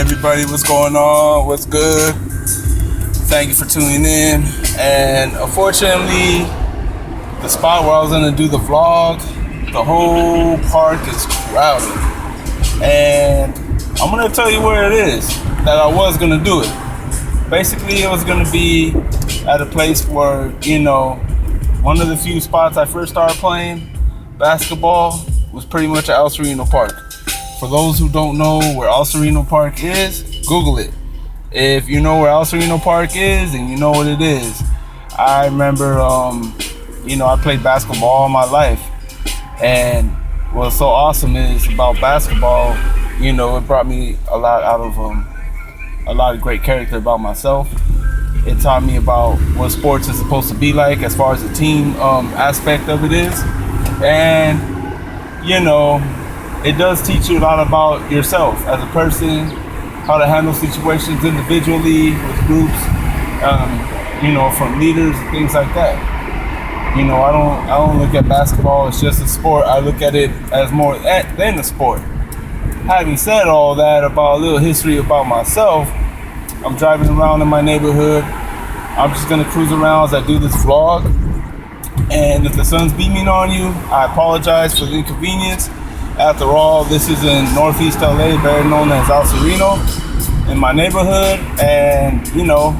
everybody, what's going on? What's good? Thank you for tuning in. And unfortunately, the spot where I was gonna do the vlog, the whole park is crowded. And I'm gonna tell you where it is that I was gonna do it. Basically, it was gonna be at a place where, one of the few spots I first started playing basketball was pretty much at El Sereno Park. For those who don't know where El Sereno Park is, Google it. If you know where El Sereno Park is, and you know what it is. I remember, I played basketball all my life. And what's so awesome is about basketball, it brought me a lot out of a lot of great character about myself. It taught me about what sports is supposed to be like as far as the team aspect of it is. And, it does teach you a lot about yourself as a person, how to handle situations individually, with groups, from leaders and things like that. I don't look at basketball as just a sport. I look at it as more than a sport. Having said all that, about a little history about myself, I'm driving around in my neighborhood. I'm just gonna cruise around as I do this vlog. And if the sun's beaming on you, I apologize for the inconvenience. After all, this is in Northeast LA, better known as El Sereno, in my neighborhood. And,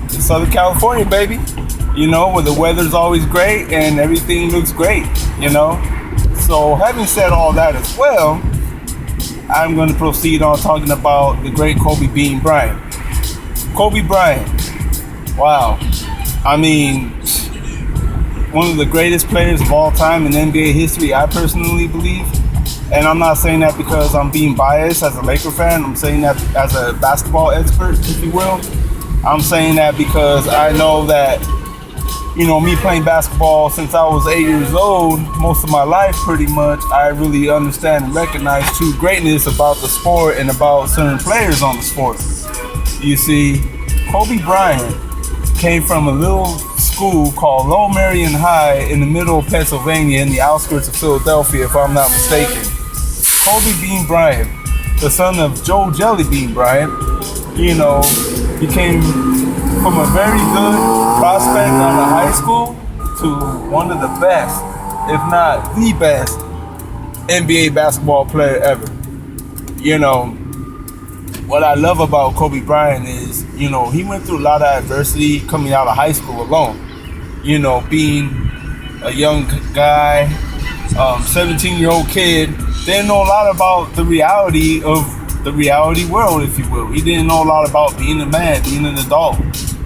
it's Southern California, baby. Where the weather's always great and everything looks great, So having said all that as well, I'm going to proceed on talking about the great Kobe Bryant. Kobe Bryant, wow. One of the greatest players of all time in NBA history, I personally believe. And I'm not saying that because I'm being biased as a Laker fan. I'm saying that as a basketball expert, if you will. I'm saying that because I know that, me playing basketball since I was 8 years old, most of my life pretty much, I really understand and recognize true greatness about the sport and about certain players on the sport. You see, Kobe Bryant came from a little school called Low Marion High in the middle of Pennsylvania, in the outskirts of Philadelphia, if I'm not mistaken. Kobe Bean Bryant, the son of Joe Jelly Bean Bryant, he came from a very good prospect out of high school to one of the best, if not the best, NBA basketball player ever. What I love about Kobe Bryant is, he went through a lot of adversity coming out of high school alone. Being a young guy, 17-year-old kid, didn't know a lot about the reality of the reality world, if you will. He didn't know a lot about being a man, being an adult.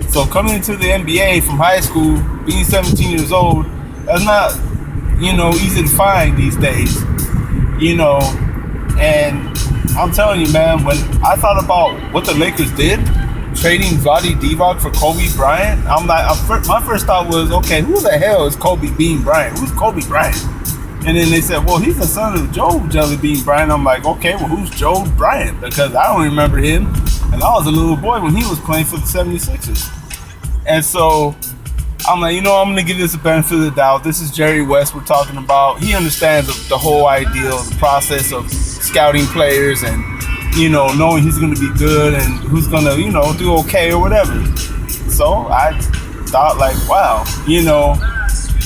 So coming into the NBA from high school, being 17 years old, that's not, easy to find these days. And I'm telling you, man, when I thought about what the Lakers did, trading Vlade Divac for Kobe Bryant, I'm like, my first thought was, okay, who the hell is Kobe Bean Bryant? Who's Kobe Bryant? And then they said, well, he's the son of Joe Jelly Bean Bryant. I'm like, okay, well, who's Joe Bryant? Because I don't remember him. And I was a little boy when he was playing for the 76ers. And so I'm like, I'm going to give this a benefit of the doubt. This is Jerry West we're talking about. He understands the whole idea, the process of scouting players and, knowing he's going to be good and who's going to, do okay or whatever. So I thought like, wow,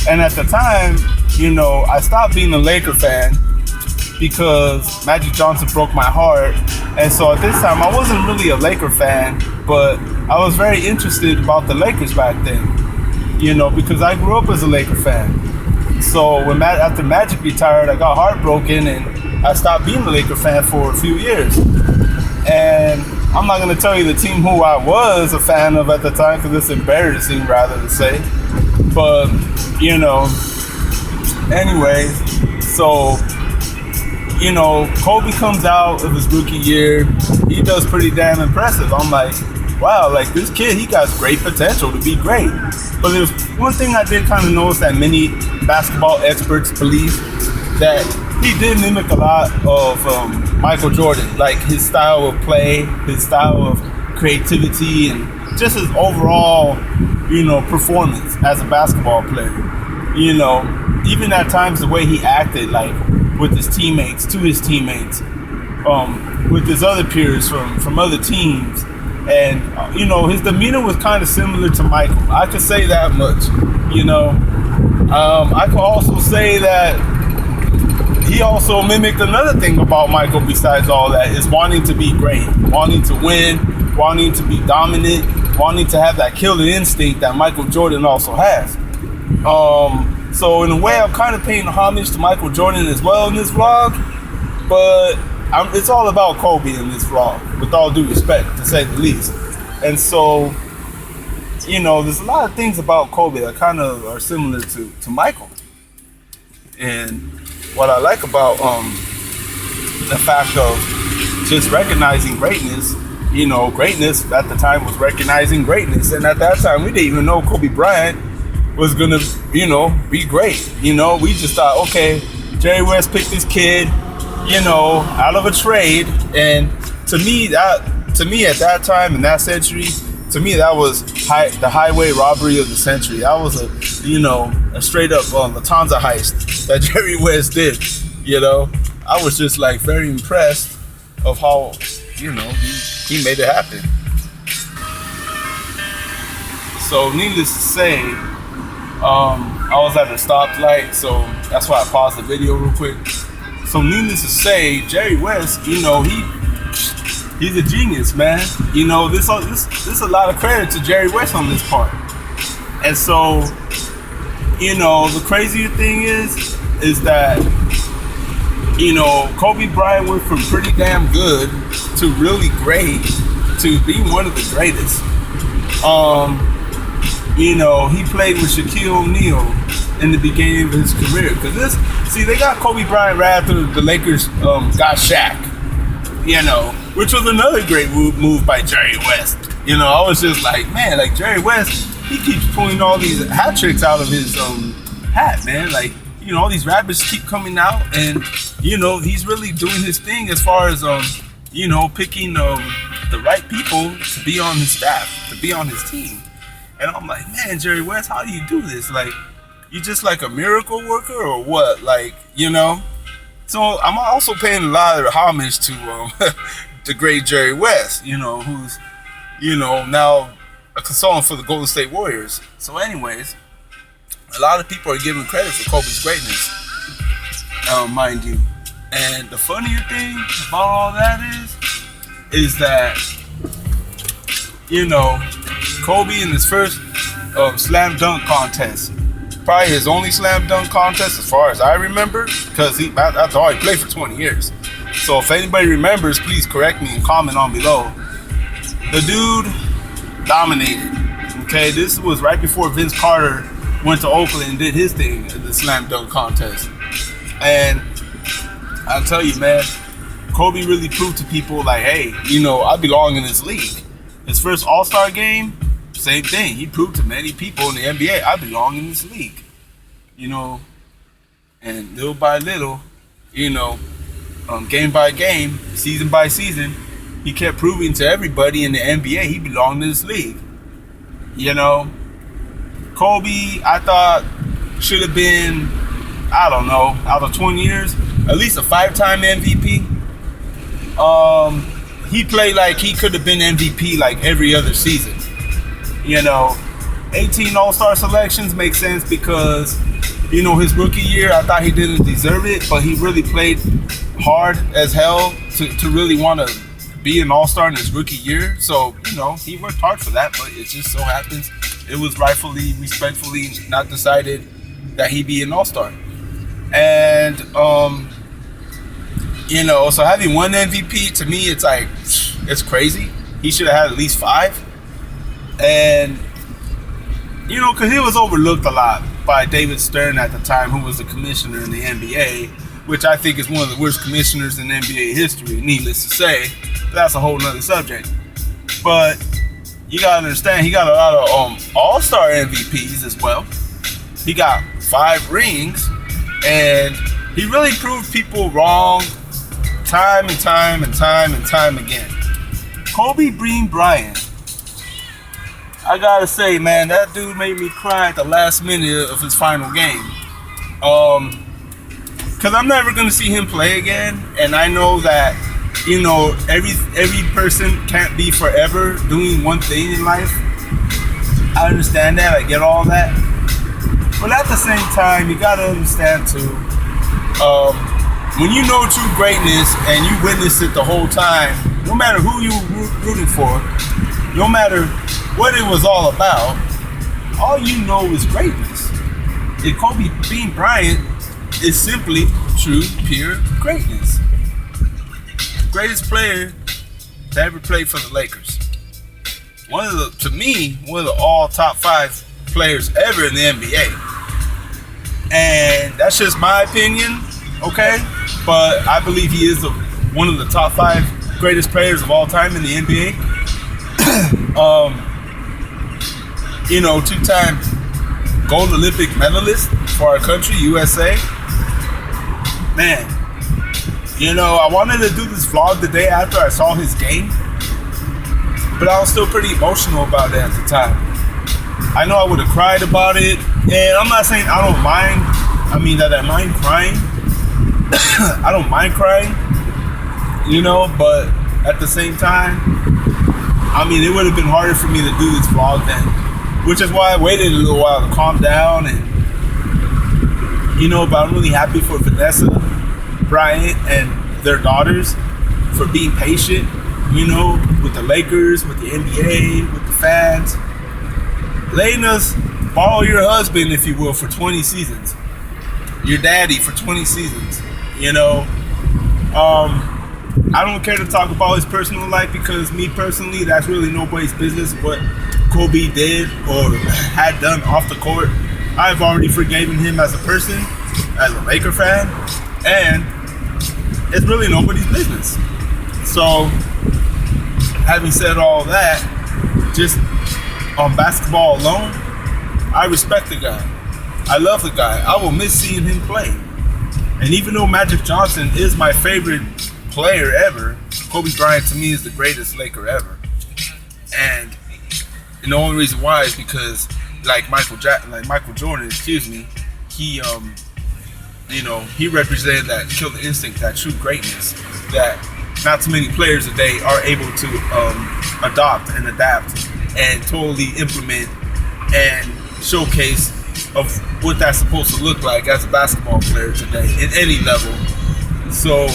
and at the time, I stopped being a Laker fan because Magic Johnson broke my heart. And so at this time, I wasn't really a Laker fan, but I was very interested about the Lakers back then, because I grew up as a Laker fan. So after Magic retired, I got heartbroken and I stopped being a Laker fan for a few years. And I'm not going to tell you the team who I was a fan of at the time because it's embarrassing rather to say. But, anyways, so, Kobe comes out of his rookie year. He does pretty damn impressive. I'm like, wow, like this kid, he got great potential to be great. But there's one thing I did kind of notice that many basketball experts believe, that he did mimic a lot of Michael Jordan, like his style of play, his style of creativity, and just his overall, performance as a basketball player. Even at times the way he acted, like with his teammates, to his teammates, with his other peers from other teams, and his demeanor was kind of similar to Michael. I could say that much. I could also say that he also mimicked another thing about Michael besides all that, is wanting to be great, wanting to win, wanting to be dominant, wanting to have that killer instinct that Michael Jordan also has. So in a way, I'm kind of paying homage to Michael Jordan as well in this vlog, but it's all about Kobe in this vlog, with all due respect, to say the least. And so, there's a lot of things about Kobe that kind of are similar to Michael. And what I like about the fact of just recognizing greatness, greatness at the time was recognizing greatness. And at that time, we didn't even know Kobe Bryant was gonna, be great. We just thought, okay, Jerry West picked this kid, out of a trade. And to me, at that time in that century, to me, that was the highway robbery of the century. That was a straight up Lufthansa heist that Jerry West did. I was just like very impressed of how, he made it happen. So needless to say, I was at a stoplight, so that's why I paused the video real quick. So needless to say, Jerry West, he's a genius, man. This a lot of credit to Jerry West on this part. And so, the crazier thing is that, Kobe Bryant went from pretty damn good to really great to being one of the greatest. He played with Shaquille O'Neal in the beginning of his career. Because they got Kobe Bryant right after the Lakers got Shaq, which was another great move by Jerry West. I was just like, man, like Jerry West, he keeps pulling all these hat tricks out of his hat, man. Like, all these rappers keep coming out, and he's really doing his thing as far as picking the right people to be on his staff, to be on his team. And I'm like, man, Jerry West, how do you do this? Like, you just like a miracle worker or what? Like, So I'm also paying a lot of homage to the great Jerry West, who's, now a consultant for the Golden State Warriors. So anyways, a lot of people are giving credit for Kobe's greatness, mind you. And the funnier thing about all that is that, Kobe in his first slam dunk contest, probably his only slam dunk contest as far as I remember, because that's all he played for 20 years. So if anybody remembers, please correct me and comment on below. The dude dominated. Okay, this was right before Vince Carter went to Oakland and did his thing in the slam dunk contest. And I'll tell you, man, Kobe really proved to people like, hey, I belong in this league. His first All-Star game, same thing. He proved to many people in the NBA, I belong in this league. And little by little, game by game, season by season, he kept proving to everybody in the NBA he belonged in this league. Kobe, I thought, should have been, I don't know, out of 20 years, at least a 5-time MVP. He played like he could have been MVP like every other season. 18 All-Star selections make sense because, his rookie year, I thought he didn't deserve it, but he really played hard as hell to really want to be an All-Star in his rookie year. So, he worked hard for that, but it just so happens it was rightfully, respectfully not decided that he be an All-Star. And, so having one MVP, to me, it's like, it's crazy. He should have had at least 5. And, because he was overlooked a lot by David Stern at the time, who was the commissioner in the NBA, which I think is one of the worst commissioners in NBA history, needless to say. That's a whole nother subject. But you got to understand, he got a lot of All-Star MVPs as well. He got 5 rings, and he really proved people wrong time and time and time and time again. Kobe Bryant, I gotta say, man, that dude made me cry at the last minute of his final game. Because I'm never gonna see him play again, and I know that every person can't be forever doing one thing in life. I understand that. I get all that. But at the same time, you gotta understand too. When you know true greatness and you witness it the whole time, no matter who you rooting for, no matter what it was all about, all you know is greatness. And Kobe Bryant is simply true, pure greatness. Greatest player to ever play for the Lakers. To me, one of the all top 5 players ever in the NBA. And that's just my opinion, okay? But I believe he is one of the top 5 greatest players of all time in the NBA. 2-time gold Olympic medalist for our country, USA. Man, I wanted to do this vlog the day after I saw his game, but I was still pretty emotional about it at the time. I know I would have cried about it, and I'm not saying I don't mind. I mean that I mind crying. I don't mind crying, but at the same time, I mean, it would have been harder for me to do this vlog then, which is why I waited a little while to calm down. And but I'm really happy for Vanessa Bryant and their daughters for being patient, with the Lakers, with the NBA, with the fans, letting us borrow your husband, if you will, for 20 seasons, your daddy for 20 seasons. I don't care to talk about his personal life, because me personally, that's really nobody's business what Kobe did or had done off the court. I've already forgiven him as a person, as a Laker fan, and it's really nobody's business. So, having said all that, just on basketball alone, I respect the guy. I love the guy. I will miss seeing him play. And even though Magic Johnson is my favorite player ever, Kobe Bryant to me is the greatest Laker ever. And the only reason why is because, like Michael Jordan, he represented that killer instinct, that true greatness that not too many players today are able to adopt and adapt and totally implement and showcase of what that's supposed to look like as a basketball player today at any level. So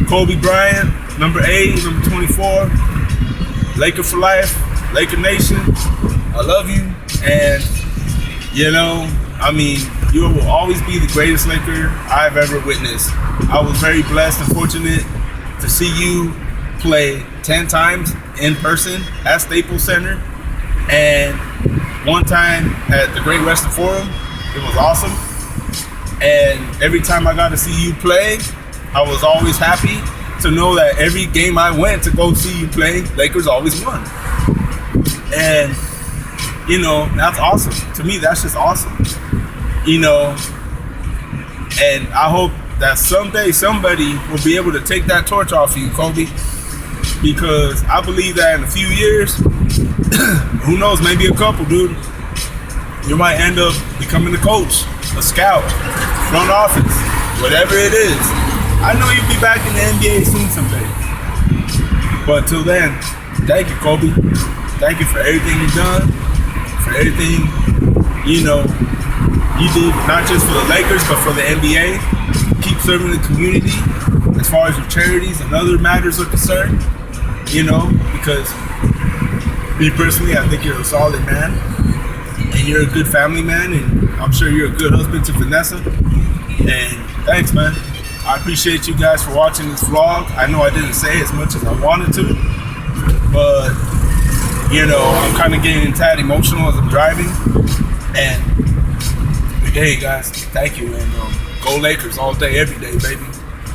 Kobe Bryant, number 8, number 24, Laker for life, Laker Nation, I love you. And you will always be the greatest Laker I've ever witnessed. I was very blessed and fortunate to see you play 10 times in person at Staples Center, and one time at the Great Western Forum. It was awesome. And every time I got to see you play, I was always happy to know that every game I went to go see you play, Lakers always won. And that's awesome. To me, that's just awesome. And I hope that someday somebody will be able to take that torch off you, Kobe, because I believe that in a few years, who knows, maybe a couple, dude, you might end up becoming a coach, a scout, front office, whatever it is. I know you'll be back in the NBA soon someday. But till then, thank you, Kobe. Thank you for everything you've done, for everything, you did, not just for the Lakers, but for the NBA. Keep serving the community as far as your charities and other matters are concerned, because me personally, I think you're a solid man, and you're a good family man, and I'm sure you're a good husband to Vanessa. And thanks, man. I appreciate you guys for watching this vlog. I know I didn't say as much as I wanted to, but I'm kind of getting a tad emotional as I'm driving. And hey guys, thank you, and go Lakers all day, every day, baby.